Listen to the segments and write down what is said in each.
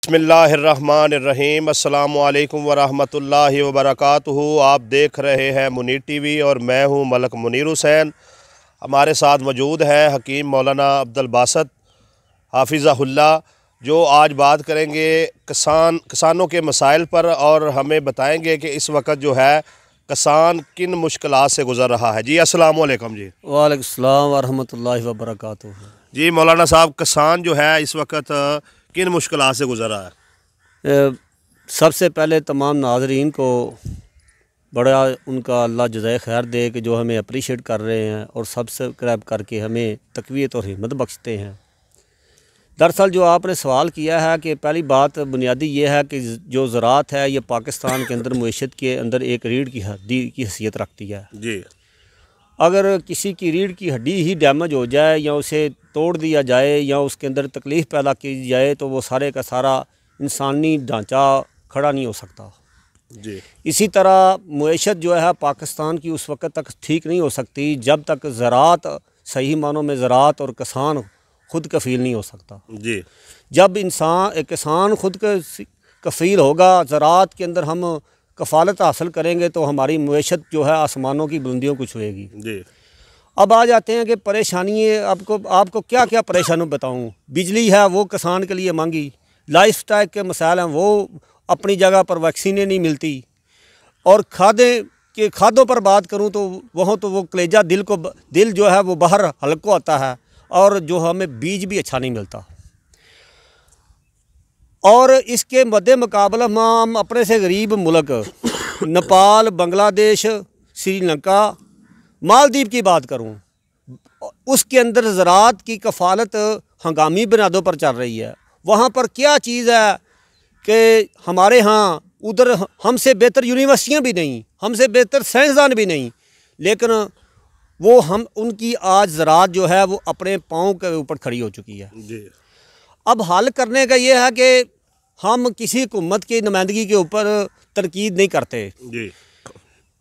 बिस्मिल्लाहिर्रहमानिर्रहीम। अस्सलामुअलैकुम वरहमतुल्लाहि वबरकातुहू। आप देख रहे हैं मुनीर टीवी और मैं हूं मलक मुनीर हुसैन। हमारे साथ मौजूद है हकीम मौलाना अब्दुल बासित हाफिज़हुल्लाह, जो आज बात करेंगे किसानों के मसाइल पर और हमें बताएंगे कि इस वक्त जो है किसान किन मुश्किलात से गुज़र रहा है। जी अस्सलामु अलैकुम। जी वालेकुम सलाम वरहमतुल्लाहि वबरकातुहू। जी मौलाना साहब, किसान जो है इस वक्त किन मुश्किलात से गुज़र रहा है? सबसे पहले तमाम नाज़रीन को बड़ा उनका अल्लाह जज़ाए खैर दे कि जो हमें अप्रीशिएट कर रहे हैं और सब्सक्राइब करके हमें तक़वियत और हिम्मत बख्शते हैं। दरअसल जो आपने सवाल किया है कि पहली बात बुनियादी ये है कि जो ज़राअत है ये पाकिस्तान के अंदर मईशत के अंदर एक रीढ़ की हड्डी की हैसियत रखती है। जी, अगर किसी की रीढ़ की हड्डी ही डैमेज हो जाए या उसे तोड़ दिया जाए या उसके अंदर तकलीफ़ पैदा की जाए तो वो सारे का सारा इंसानी ढांचा खड़ा नहीं हो सकता। जी, इसी तरह मईशत जो है पाकिस्तान की उस वक्त तक ठीक नहीं हो सकती जब तक ज़राअत सही मानों में ज़राअत और किसान ख़ुद कफ़ील नहीं हो सकता। जी, जब किसान ख़ुद कफ़ील होगा, ज़राअत के अंदर हम कफ़ालत हासिल करेंगे तो हमारी मईशत जो है आसमानों की बुलंदियों को छुएगी। जी। अब आ जाते हैं कि परेशानी आपको क्या क्या परेशानी बताऊं। बिजली है वो किसान के लिए महंगी, लाइफ स्टाइल के मसाइल हैं वो अपनी जगह पर, वैक्सीनें नहीं मिलती, और खादों पर बात करूं तो वो कलेजा दिल जो है वो बाहर हल्को आता है और जो हमें बीज भी अच्छा नहीं मिलता। और इसके मद्दे मुकाबला हम अपने से गरीब मुल्क नेपाल, बांग्लादेश, श्रीलंका, मालदीव की बात करूं, उसके अंदर ज़राअत की कफ़ालत हंगामी बुनियादों पर चल रही है। वहाँ पर क्या चीज़ है कि हमारे यहाँ उधर हमसे बेहतर यूनिवर्सिटियाँ भी नहीं, हमसे बेहतर साइंसदान भी नहीं, लेकिन वो उनकी आज ज़राअत जो है वो अपने पाँव के ऊपर खड़ी हो चुकी है। जी। अब हल करने का ये है कि हम किसी हुकूमत की नुमाइंदगी के ऊपर तनकीद नहीं करते। जी।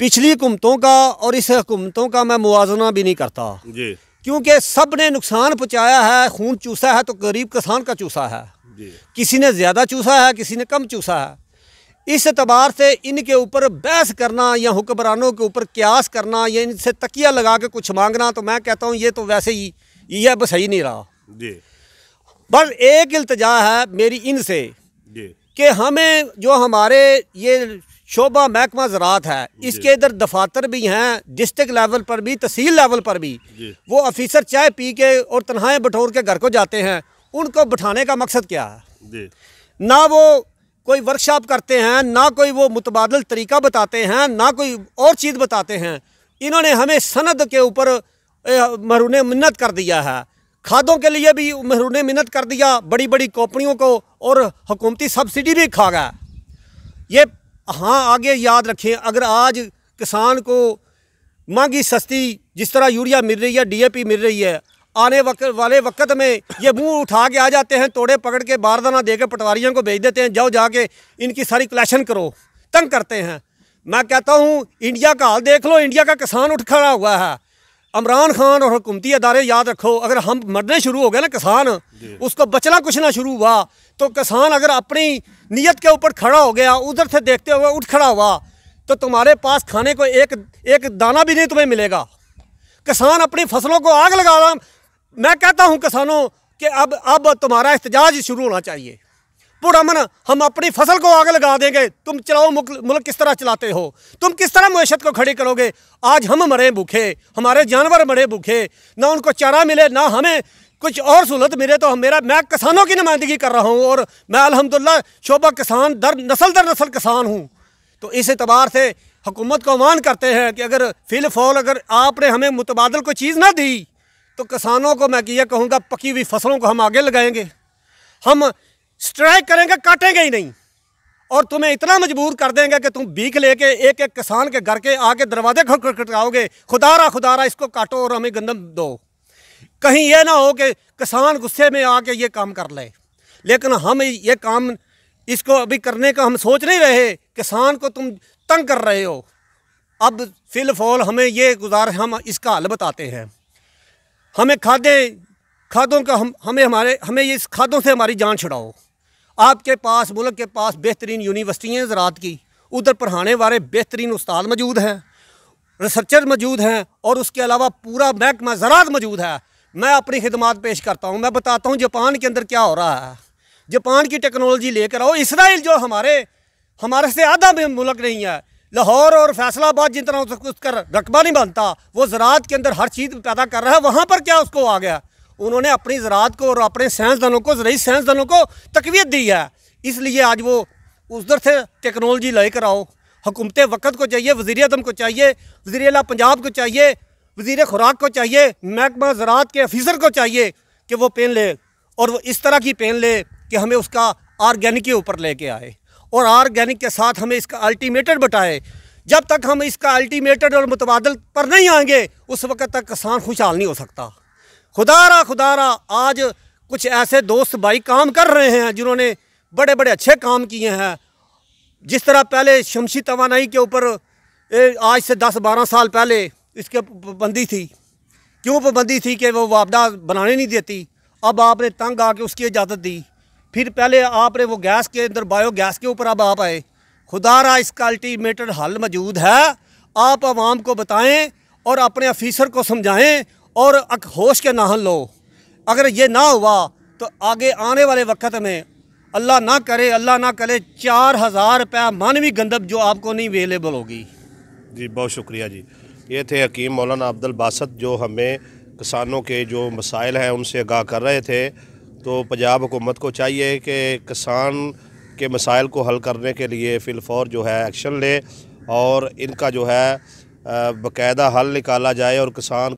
पिछली हुकूमतों का और इस हुकूमतों का मैं मुआवजा भी नहीं करता। जी। क्योंकि सब ने नुकसान पहुँचाया है, खून चूसा है तो गरीब किसान का चूसा है। जी। किसी ने ज़्यादा चूसा है, किसी ने कम चूसा है। इस एतबार से इनके ऊपर बहस करना या हुक्मरानों के ऊपर क्यास करना या इनसे तकिया लगा के कुछ मांगना, तो मैं कहता हूँ ये तो वैसे ही यह बस सही नहीं रहा। जी। बस एक इल्तिजा है मेरी इनसे कि हमें जो हमारे ये शोबा महकमा ज़राअत है इसके इधर दफातर भी हैं, डिस्ट्रिक्ट लेवल पर भी, तहसील लेवल पर भी। वो ऑफिसर चाय पी के और तनख्वाहें बटोर के घर को जाते हैं, उनको बिठाने का मकसद क्या है? ना वो कोई वर्कशॉप करते हैं, ना कोई वो मुतबादल तरीका बताते हैं, ना कोई और चीज़ बताते हैं। इन्होंने हमें सनद के ऊपर महरूने मिन्नत कर दिया है, खादों के लिए भी महरूने मिन्नत कर दिया, बड़ी बड़ी कंपनियों को, और हुकूमती सब्सिडी भी खा गया ये। हाँ, आगे याद रखें, अगर आज किसान को महंगी सस्ती जिस तरह यूरिया मिल रही है, DAP मिल रही है, आने वाले वक्त में ये मुंह उठा के आ जाते हैं, तोड़े पकड़ के बारदाना दे के पटवारियों को भेज देते हैं, जाओ जाके इनकी सारी कलेक्शन करो, तंग करते हैं। मैं कहता हूँ इंडिया का हाल देख लो, इंडिया का किसान उठ खड़ा हुआ है। इमरान खान और हुकूमती अदारे याद रखो, अगर हम मरने शुरू हो गए ना, किसान उसको बचना कुछ ना शुरू हुआ, तो किसान अगर अपनी नीयत के ऊपर खड़ा हो गया, उधर से देखते हुए उठ खड़ा हुआ, तो तुम्हारे पास खाने को एक दाना भी नहीं तुम्हें मिलेगा। किसान अपनी फसलों को आग लगा रहा। मैं कहता हूं किसानों कि अब तुम्हारा एहतजाज शुरू होना चाहिए। पुरअमन हम अपनी फसल को आग लगा देंगे, तुम चलाओ मुल्क किस तरह चलाते हो, तुम किस तरह मईशत को खड़ी करोगे? आज हम मरे भूखे, हमारे जानवर मरे भूखे, ना उनको चारा मिले, ना हमें कुछ और सहूलत मिले। तो मैं किसानों की नुमाइंदगी कर रहा हूँ और मैं अल्हम्दुलिल्लाह शोबा किसान दर नस्ल किसान हूँ। तो इस एतबार से हुकूमत को आह्वान करते हैं कि अगर फिलफौल अगर आपने हमें मुतबादल कोई चीज़ ना दी तो किसानों को मैं ये कहूँगा पकी हुई फसलों को हम आगे लगाएंगे, हम स्ट्राइक करेंगे, काटेंगे ही नहीं, और तुम्हें इतना मजबूर कर देंगे कि तुम भीख लेके एक एक किसान के घर के आके दरवाजे खटखटाओगे, खुदारा इसको काटो और हमें गंदम दो। कहीं ये ना हो कि किसान गुस्से में आके ये काम कर ले। लेकिन हम ये काम इसको अभी करने का हम सोच नहीं रहे, किसान को तुम तंग कर रहे हो। अब फिलफौल हमें ये हम इसका हल बताते हैं। हमें खादों का हमें इस खादों से हमारी जान छुड़ाओ। आपके पास मुल्क के पास बेहतरीन यूनिवर्सिटियाँ हैं ज़राअत की, उधर पढ़ाने वाले बेहतरीन उस्ताद मौजूद हैं, रिसर्चर मौजूद हैं, और उसके अलावा पूरा महकमा ज़राअत मौजूद है। मैं अपनी खिदमात पेश करता हूँ। मैं बताता हूँ जापान के अंदर क्या हो रहा है। जापान की टेक्नोलॉजी लेकर आओ। इसराइल जो हमारे से आधा भी मुल्क नहीं है, लाहौर और फैसलाबाद जितना उसका रकबा नहीं बनता, वो ज़राअत के अंदर हर चीज़ पैदा कर रहा है। वहाँ पर क्या उसको आ गया? उन्होंने अपनी ज़राअत को और अपने साइंसदानों को, ज़राई साइंसदानों को तक़वियत दी है। इसलिए आज वो उधर से टेक्नोलॉजी लेकर आओ। हुकूमत वक़्त को चाहिए, वज़ीर-ए-आज़म को चाहिए, वज़ीर-ए-आला पंजाब को चाहिए, वज़ीर खुराक को चाहिए, महकमा ज़राअत के ऑफिसर को चाहिए कि वो पेन ले, और वो इस तरह की पेन ले कि हमें उसका ऑर्गेनिक के ऊपर लेके आए, और ऑर्गेनिक के साथ हमें इसका अल्टीमेटेड बताए। जब तक हम इसका अल्टीमेटेड और मुतबादल पर नहीं आएंगे, उस वक़्त तक किसान खुशहाल नहीं हो सकता। खुदारा आज कुछ ऐसे दोस्त भाई काम कर रहे हैं जिन्होंने बड़े बड़े अच्छे काम किए हैं। जिस तरह पहले शमसी तवानाई के ऊपर आज से 10-12 साल पहले इसके पाबंदी थी। क्यों पाबंदी थी? कि वो वापडा बनाने नहीं देती। अब आपने तंग आके उसकी इजाज़त दी। फिर पहले आपने वो गैस के अंदर बायोगैस के ऊपर अब आप आए। खुदारा इसका अल्टीमेटेड हल मौजूद है। आप आवाम को बताएं और अपने ऑफिसर को समझाएं और होश के नाहन लो। अगर ये ना हुआ तो आगे आने वाले वक्त में अल्लाह ना करे 4000 रुपया मानवी गंदम जो आपको नहीं अवेलेबल होगी। जी बहुत शुक्रिया जी। ये थे हकीम मौलाना अब्दुल बासत, जो हमें किसानों के जो मसाइल हैं उनसे आगाह कर रहे थे। तो पंजाब हुकूमत को चाहिए कि किसान के मसाइल को हल करने के लिए फ़िलफ़ौर जो है एक्शन ले, और इनका जो है बाकायदा हल निकाला जाए, और किसान